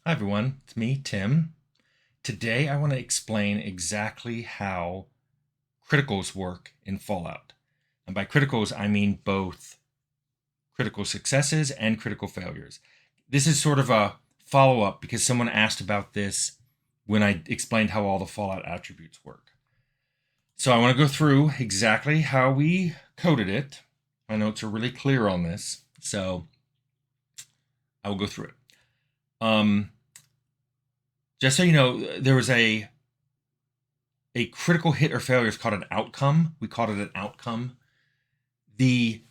Hi everyone, it's me, Tim. Today I want to explain exactly how criticals work in Fallout. And by criticals, I mean both critical successes and critical failures. This is sort of a follow up because someone asked about this when I explained how all the Fallout attributes work. So I want to go through exactly how we coded it. My notes are really clear on this, so I will go through it. Just so you know, there was a critical hit or failure is called an outcome. We called it an outcome. The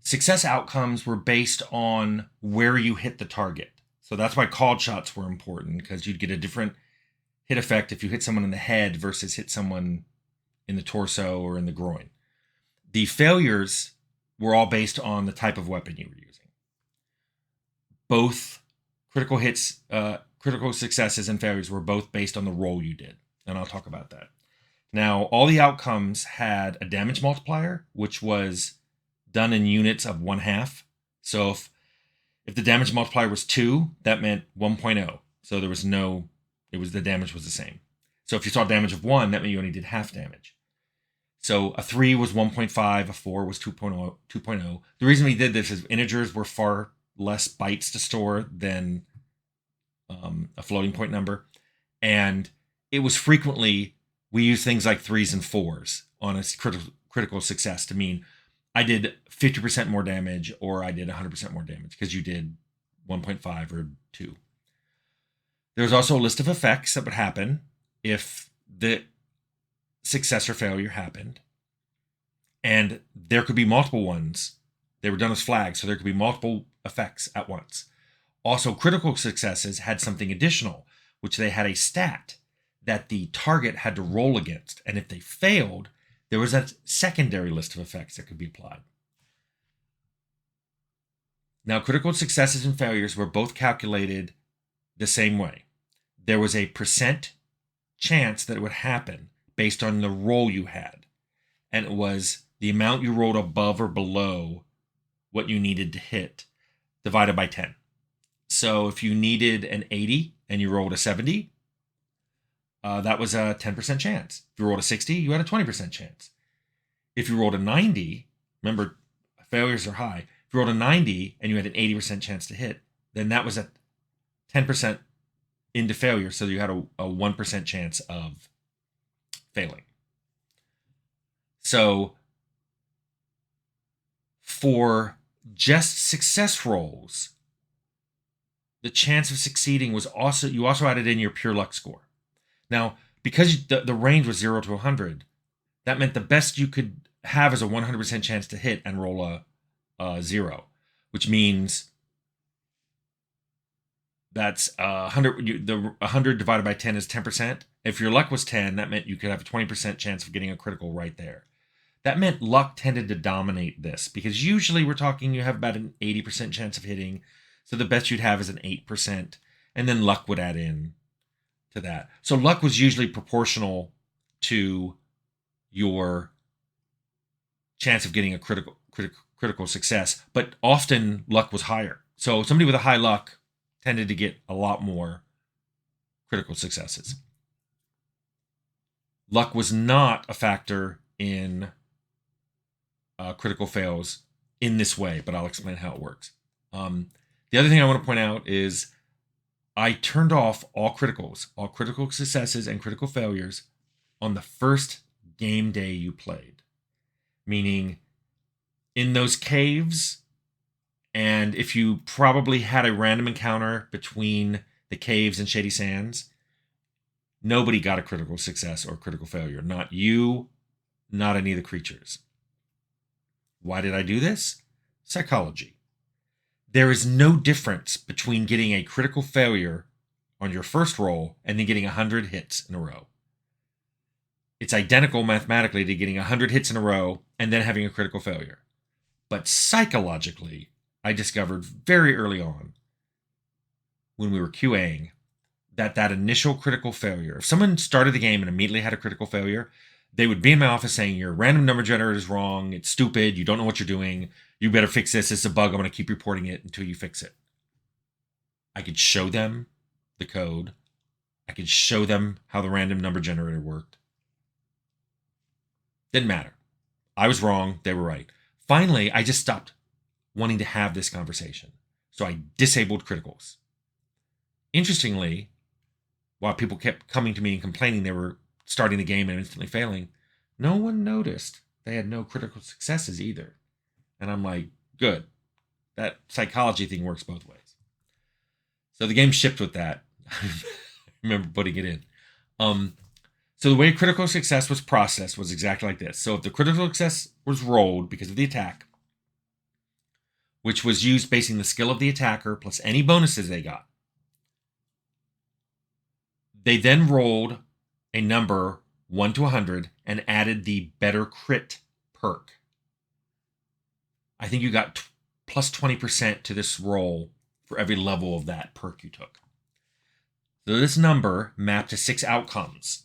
success outcomes were based on where you hit the target. So that's why called shots were important, because you'd get a different hit effect if you hit someone in the head versus hit someone in the torso or in the groin. The failures were all based on the type of weapon you were using. Both critical hits, critical successes and failures were both based on the roll you did. And I'll talk about that. Now, all the outcomes had a damage multiplier, which was done in units of 1/2. So if the damage multiplier was 2, that meant 1.0. So there was the damage was the same. So if you saw damage of 1, that meant you only did half damage. So a 3 was 1.5, a 4 was 2.0. The reason we did this is integers were far less bytes to store than a floating point number. And it was frequently, we use things like 3s and 4s on a critical success to mean I did 50% more damage or I did 100% more damage because you did 1.5 or 2. There was also a list of effects that would happen if the success or failure happened. And there could be multiple ones. They were done as flags, so there could be multiple effects at once. Also, critical successes had something additional, which they had a stat that the target had to roll against. And if they failed, there was a secondary list of effects that could be applied. Now, critical successes and failures were both calculated the same way. There was a percent chance that it would happen based on the roll you had. And it was the amount you rolled above or below what you needed to hit divided by 10. So if you needed an 80 and you rolled a 70, that was a 10% chance. If you rolled a 60, you had a 20% chance. If you rolled a 90, remember, failures are high. If you rolled a 90 and you had an 80% chance to hit, then that was a 10% into failure. So you had a 1% chance of failing. So for just success rolls, the chance of succeeding was you also added in your pure luck score. Now, because the range was 0 to 100, that meant the best you could have is a 100% chance to hit and roll a 0, which means that's 100. The 100 divided by 10 is 10%. If your luck was 10, that meant you could have a 20% chance of getting a critical right there. That meant luck tended to dominate this because usually we're talking you have about an 80% chance of hitting. So the best you'd have is an 8%, and then luck would add in to that. So luck was usually proportional to your chance of getting a critical success, but often luck was higher. So somebody with a high luck tended to get a lot more critical successes. Luck was not a factor in critical fails in this way, but I'll explain how it works. The other thing I want to point out is I turned off all criticals, all critical successes and critical failures on the first game day you played. Meaning in those caves, and if you probably had a random encounter between the caves and Shady Sands, nobody got a critical success or critical failure. Not you, not any of the creatures. Why did I do this? Psychology. There is no difference between getting a critical failure on your first roll and then getting 100 hits in a row. It's identical mathematically to getting 100 hits in a row and then having a critical failure. But psychologically, I discovered very early on when we were QAing that initial critical failure, if someone started the game and immediately had a critical failure, they would be in my office saying, your random number generator is wrong, it's stupid, you don't know what you're doing, you better fix this, it's a bug, I'm going to keep reporting it until you fix it. I could show them the code. I could show them how the random number generator worked. Didn't matter. I was wrong. They were right. Finally, I just stopped wanting to have this conversation. So I disabled criticals. Interestingly, while people kept coming to me and complaining they were starting the game and instantly failing, no one noticed they had no critical successes either. And I'm like, good. That psychology thing works both ways. So the game shipped with that. I remember putting it in. So the way critical success was processed was exactly like this. So if the critical success was rolled because of the attack, which was used basing the skill of the attacker plus any bonuses they got, they then rolled a number 1 to 100 and added the better crit perk. I think you got plus 20% to this roll for every level of that perk you took. So this number mapped to 6 outcomes,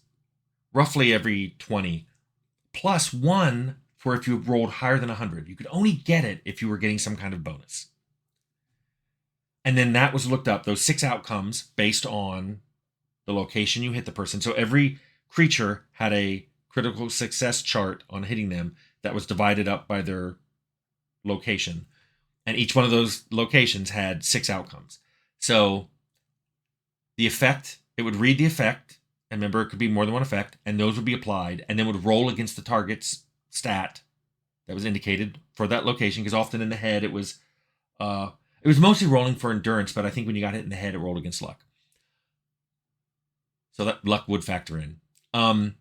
roughly every 20, plus 1 for if you rolled higher than 100. You could only get it if you were getting some kind of bonus. And then that was looked up, those 6 outcomes based on the location you hit the person. So every creature had a critical success chart on hitting them that was divided up by their location. And each one of those locations had 6 outcomes. So the effect, it would read the effect, and remember it could be more than one effect, and those would be applied, and then would roll against the target's stat that was indicated for that location, because often in the head it was mostly rolling for endurance, but I think when you got hit in the head, it rolled against luck. So that luck would factor in. And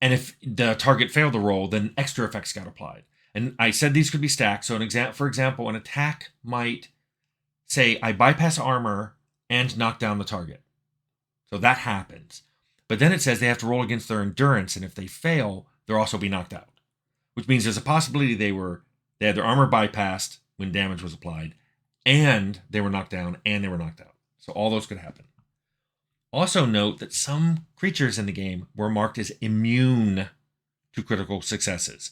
if the target failed the roll, then extra effects got applied. And I said these could be stacked. So for example, an attack might say, I bypass armor and knock down the target. So that happens. But then it says they have to roll against their endurance, and if they fail, they'll also be knocked out. Which means there's a possibility they had their armor bypassed when damage was applied, and they were knocked down, and they were knocked out. So all those could happen. Also note that some creatures in the game were marked as immune to critical successes.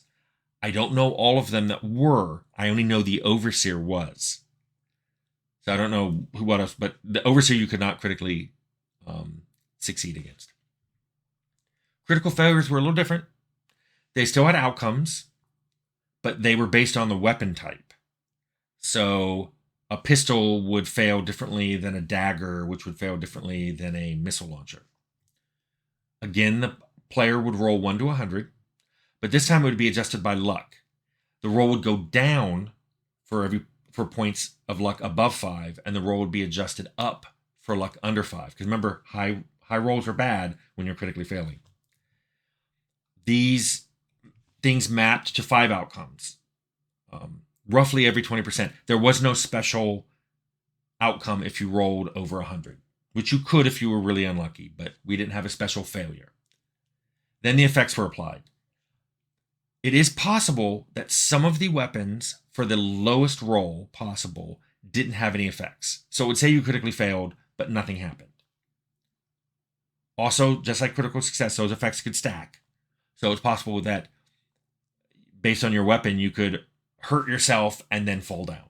I don't know all of them that were. I only know the Overseer was. So I don't know what else, but the Overseer you could not critically succeed against. Critical failures were a little different. They still had outcomes, but they were based on the weapon type. So a pistol would fail differently than a dagger, which would fail differently than a missile launcher. Again, the player would roll 1 to 100, but this time it would be adjusted by luck. The roll would go down for points of luck above 5, and the roll would be adjusted up for luck under 5. Because remember, high rolls are bad when you're critically failing. These things mapped to 5 outcomes. Roughly every 20%. There was no special outcome if you rolled over 100, which you could if you were really unlucky, but we didn't have a special failure. Then the effects were applied. It is possible that some of the weapons for the lowest roll possible didn't have any effects. So it would say you critically failed, but nothing happened. Also, just like critical success, those effects could stack. So it's possible that based on your weapon, you could hurt yourself and then fall down.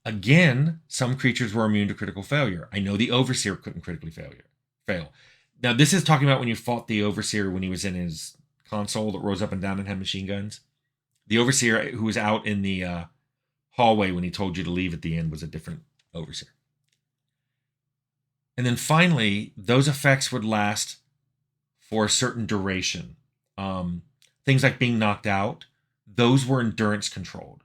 Again, some creatures were immune to critical failure. I know the Overseer couldn't critically fail. Now, this is talking about when you fought the Overseer when he was in his console that rose up and down and had machine guns. The Overseer who was out in the hallway when he told you to leave at the end was a different Overseer. And then finally, those effects would last for a certain duration. Things like being knocked out, those were endurance controlled.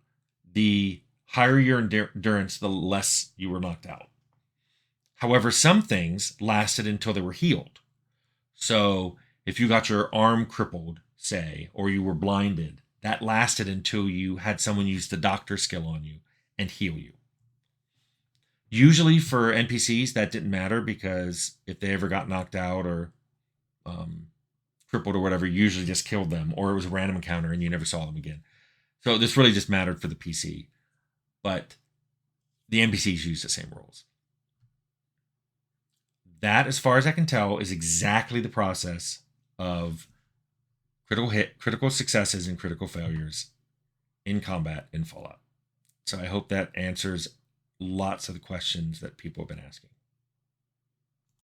The higher your endurance, the less you were knocked out. However, some things lasted until they were healed. So if you got your arm crippled, say, or you were blinded, that lasted until you had someone use the doctor skill on you and heal you. Usually for NPCs, that didn't matter because if they ever got knocked out or crippled or whatever, you usually just killed them, or it was a random encounter and you never saw them again. So this really just mattered for the PC. But the NPCs use the same rules. That, as far as I can tell, is exactly the process of critical successes, and critical failures in combat in Fallout. So I hope that answers lots of the questions that people have been asking.